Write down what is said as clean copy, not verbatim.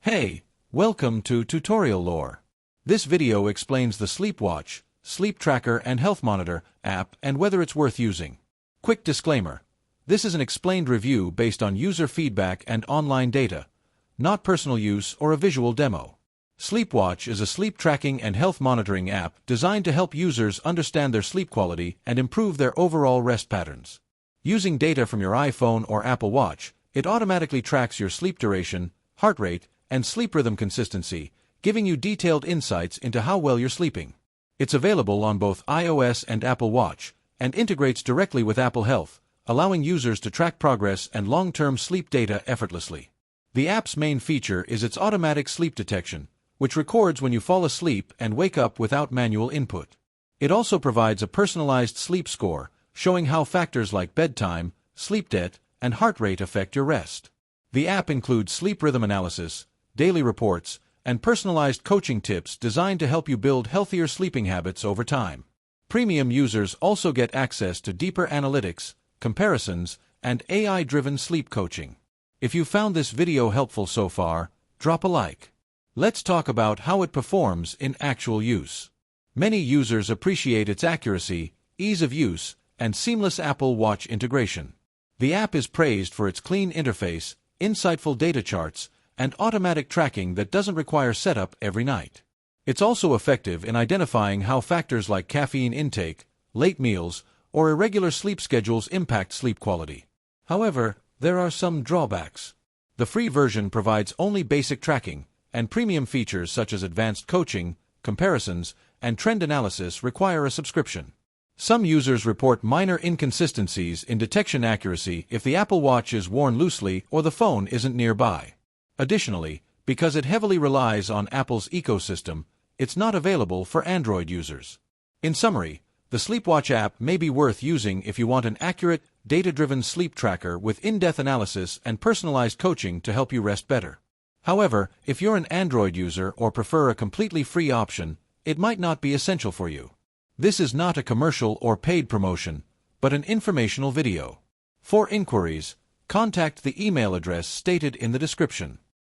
Hey, welcome to Tutorial Lore. This video explains the Sleepwatch, Sleep Tracker and Health Monitor app and whether it's worth using. Quick disclaimer. This is an explained review based on user feedback and online data, not personal use or a visual demo. Sleepwatch is a sleep tracking and health monitoring app designed to help users understand their sleep quality and improve their overall rest patterns. Using data from your iPhone or Apple Watch, it automatically tracks your sleep duration, heart rate, and sleep rhythm consistency, giving you detailed insights into how well you're sleeping. It's available on both iOS and Apple Watch, and integrates directly with Apple Health, allowing users to track progress and long-term sleep data effortlessly. The app's main feature is its automatic sleep detection, which records when you fall asleep and wake up without manual input. It also provides a personalized sleep score, showing how factors like bedtime, sleep debt, and heart rate affect your rest. The app includes sleep rhythm analysis, daily reports, and personalized coaching tips designed to help you build healthier sleeping habits over time. Premium users also get access to deeper analytics, comparisons, and AI-driven sleep coaching. If you found this video helpful so far, drop a like. Let's talk about how it performs in actual use. Many users appreciate its accuracy, ease of use, and seamless Apple Watch integration. The app is praised for its clean interface, insightful data charts, and automatic tracking that doesn't require setup every night. It's also effective in identifying how factors like caffeine intake, late meals, or irregular sleep schedules impact sleep quality. However, there are some drawbacks. The free version provides only basic tracking, and premium features such as advanced coaching, comparisons, and trend analysis require a subscription. Some users report minor inconsistencies in detection accuracy if the Apple Watch is worn loosely or the phone isn't nearby. Additionally, because it heavily relies on Apple's ecosystem, it's not available for Android users. In summary, the Sleepwatch app may be worth using if you want an accurate, data-driven sleep tracker with in-depth analysis and personalized coaching to help you rest better. However, if you're an Android user or prefer a completely free option, it might not be essential for you. This is not a commercial or paid promotion, but an informational video. For inquiries, contact the email address stated in the description.